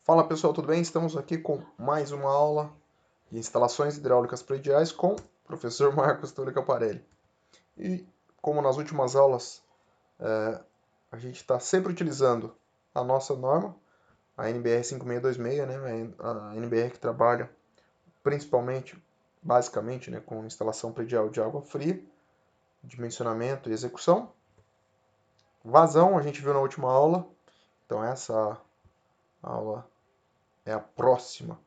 Fala pessoal, tudo bem? Estamos aqui com mais uma aula de instalações hidráulicas prediais com o professor Marcos Túlio Caparelli. E como nas últimas aulas a gente está sempre utilizando a nossa norma, a NBR 5626, né? A NBR que trabalha principalmente, basicamente, né, com instalação predial de água fria, dimensionamento e execução. Vazão a gente viu na última aula, então essa aula é a próxima.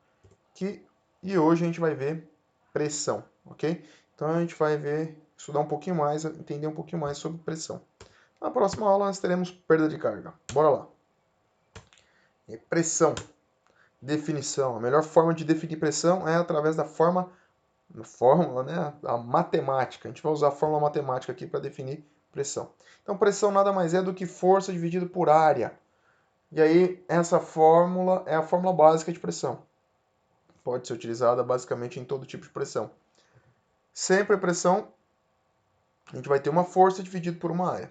E hoje a gente vai ver pressão, ok? Então a gente vai estudar um pouquinho mais, entender um pouquinho mais sobre pressão. Na próxima aula nós teremos perda de carga. Bora lá. Pressão. Definição. A melhor forma de definir pressão é através da fórmula, né? A matemática. A gente vai usar a fórmula matemática aqui para definir pressão. Então pressão nada mais é do que força dividido por área. E aí essa fórmula é a fórmula básica de pressão. Pode ser utilizada basicamente em todo tipo de pressão. Sempre a pressão, a gente vai ter uma força dividida por uma área.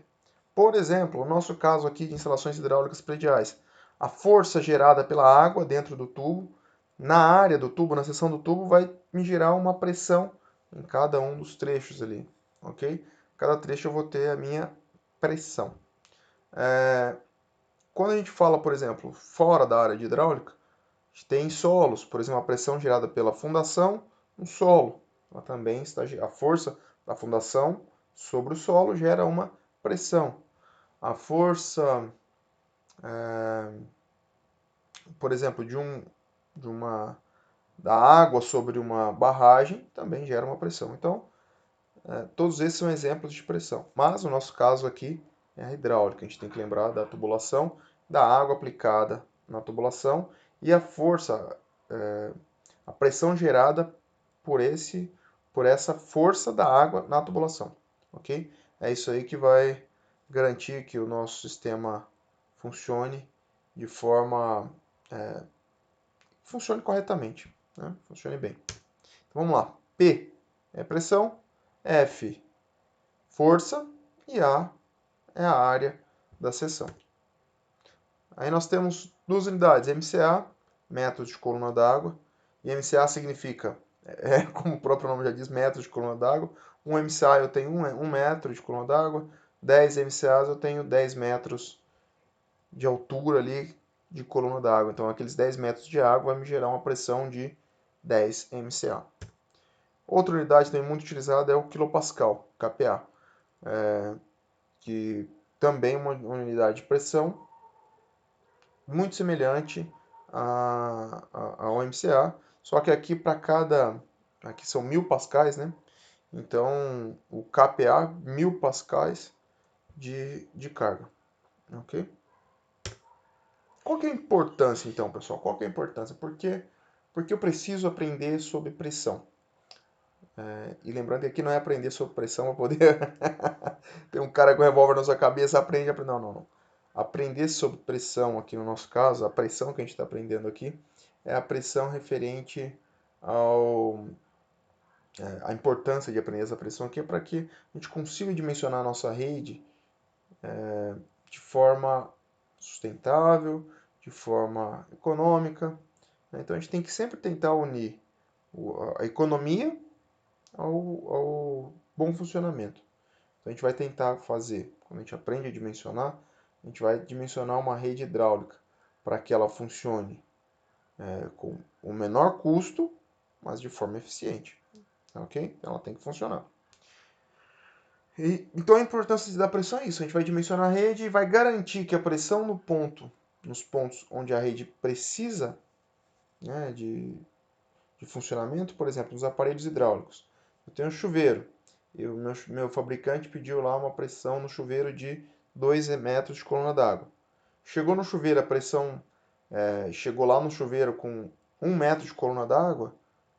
Por exemplo, o nosso caso aqui de instalações hidráulicas prediais. A força gerada pela água dentro do tubo, na área do tubo, na seção do tubo, vai me gerar uma pressão em cada um dos trechos ali, ok? Cada trecho eu vou ter a minha pressão. Quando a gente fala, por exemplo, fora da área de hidráulica, a gente tem solos, por exemplo, a pressão gerada pela fundação no solo. Ela também está, a força da fundação sobre o solo gera uma pressão. A força, por exemplo, da água sobre uma barragem também gera uma pressão. Então, todos esses são exemplos de pressão. Mas o nosso caso aqui é a hidráulica. A gente tem que lembrar da tubulação, da água aplicada na tubulação e a força, a pressão gerada por essa força da água na tubulação, ok? É isso aí que vai garantir que o nosso sistema funcione de forma, funcione corretamente, né? Funcione bem. Então, vamos lá. P é pressão, F força e A é a área da seção. Aí nós temos duas unidades, MCA, metros de coluna d'água, e MCA significa, como o próprio nome já diz, metros de coluna d'água. 1 MCA eu tenho 1 metro de coluna d'água, 10 MCAs eu tenho 10 metros de altura ali de coluna d'água. Então aqueles 10 metros de água vai me gerar uma pressão de 10 MCA. Outra unidade também muito utilizada é o quilopascal, kPa, que também é uma unidade de pressão muito semelhante ao MCA, só que aqui para aqui são 1000 pascais, né? Então o kPa 1000 pascais de carga, ok? Qual que é a importância então, pessoal? Qual que é a importância? Porque eu preciso aprender sobre pressão. E lembrando que aqui não é aprender sobre pressão para poder ter um cara com revólver na sua cabeça, aprende. Não, não, não. Aprender sobre pressão aqui no nosso caso, a pressão que a gente está aprendendo aqui, é a pressão referente à importância de aprender essa pressão aqui, para que a gente consiga dimensionar a nossa rede de forma sustentável, de forma econômica. Então a gente tem que sempre tentar unir a economia ao bom funcionamento. Então a gente vai tentar fazer, quando a gente aprende a dimensionar, a gente vai dimensionar uma rede hidráulica para que ela funcione com o menor custo, mas de forma eficiente. Ok? Ela tem que funcionar. Então a importância da pressão é isso. A gente vai dimensionar a rede e vai garantir que a pressão nos pontos onde a rede precisa, né, de funcionamento, por exemplo, nos aparelhos hidráulicos. Eu tenho um chuveiro. Meu fabricante pediu lá uma pressão no chuveiro de 2 metros de coluna d'água. Chegou no chuveiro, a pressão chegou lá no chuveiro com 1 metro de coluna d'água,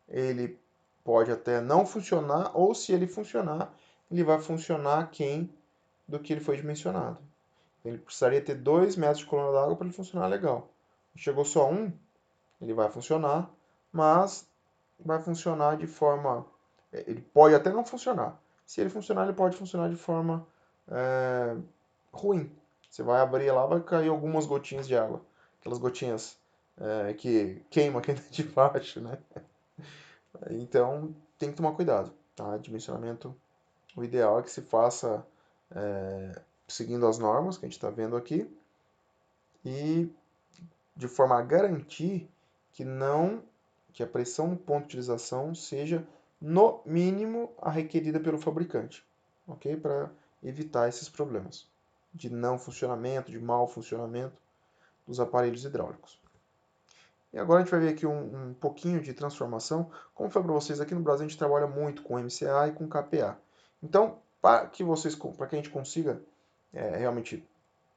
ele pode até não funcionar, ou se ele funcionar, ele vai funcionar aquém do que ele foi dimensionado. Ele precisaria ter 2 metros de coluna d'água para ele funcionar legal. Chegou só 1, ele vai funcionar, mas vai funcionar de forma. Ele pode até não funcionar. Se ele funcionar, ele pode funcionar de forma ruim. Você vai abrir lá, vai cair algumas gotinhas de água. Aquelas gotinhas que queima quem está de baixo, né? Então, tem que tomar cuidado, tá? Dimensionamento, o ideal é que se faça seguindo as normas que a gente está vendo aqui e de forma a garantir que não que a pressão no ponto de utilização seja no mínimo a requerida pelo fabricante, ok? Para evitar esses problemas de não funcionamento, de mau funcionamento dos aparelhos hidráulicos. E agora a gente vai ver aqui um pouquinho de transformação. Como foi para vocês, aqui no Brasil a gente trabalha muito com MCA e com KPA. Então, para que a gente consiga realmente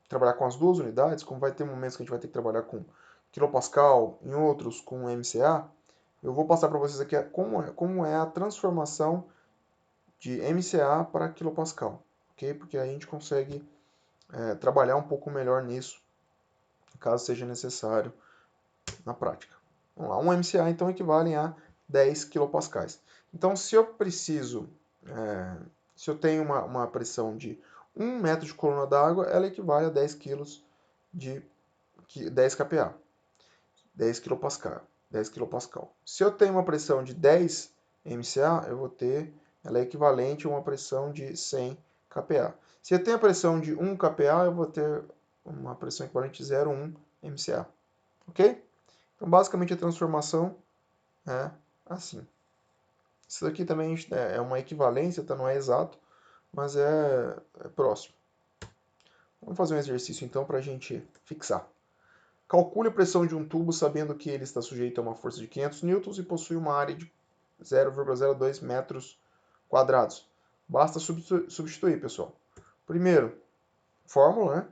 trabalhar com as duas unidades, como vai ter momentos que a gente vai ter que trabalhar com kilopascal, em outros com MCA, eu vou passar para vocês aqui como é a transformação de MCA para kilopascal, ok? Porque aí a gente consegue trabalhar um pouco melhor nisso, caso seja necessário na prática. Vamos lá, um MCA então equivale a 10 kilopascais. Então, se eu preciso, se eu tenho uma pressão de 1 metro de coluna d'água, ela equivale a 10 quilos de 10 kPa, 10 kilopascal, 10 kilopascal. Se eu tenho uma pressão de 10 MCA, eu vou ter, ela é equivalente a uma pressão de 100 kPa. Se eu tenho a pressão de 1 kPa, eu vou ter uma pressão equivalente a 0,1 MCA. Ok? Então, basicamente, a transformação é assim. Isso daqui também é uma equivalência, tá? Não é exato, mas é próximo. Vamos fazer um exercício, então, para a gente fixar. Calcule a pressão de um tubo sabendo que ele está sujeito a uma força de 500 newtons e possui uma área de 0,02 metros quadrados. Basta substituir, pessoal. Primeiro, fórmula, né?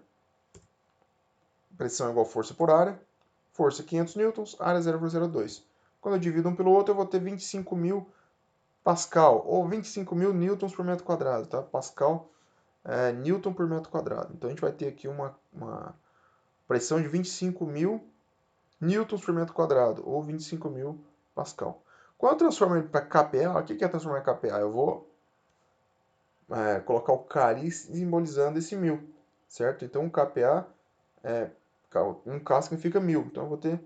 Pressão igual a força por área. Força 500 newtons, área 0,02. Quando eu divido um pelo outro, eu vou ter 25.000 Pascal, ou 25.000 newtons por metro quadrado, tá? Pascal é newton por metro quadrado. Então a gente vai ter aqui uma pressão de 25.000 newtons por metro quadrado, ou 25.000 Pascal. Quando eu transformo ele para kPa, o que é transformar em kPa? Eu vou colocar o cari simbolizando esse 1.000, certo? Então, o kPa, um K significa 1.000. Então, eu vou ter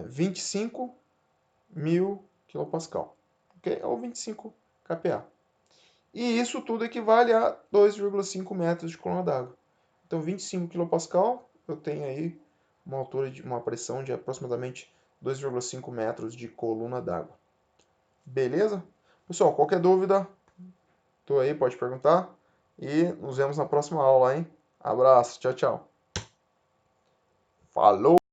25.000 kilopascal, ok? Ou 25 kPa. E isso tudo equivale a 2,5 metros de coluna d'água. Então, 25 kilopascal, eu tenho aí uma altura de uma pressão de aproximadamente 2,5 metros de coluna d'água. Beleza? Pessoal, qualquer dúvida, tô aí, pode perguntar. E nos vemos na próxima aula, hein? Abraço, tchau, tchau. Falou!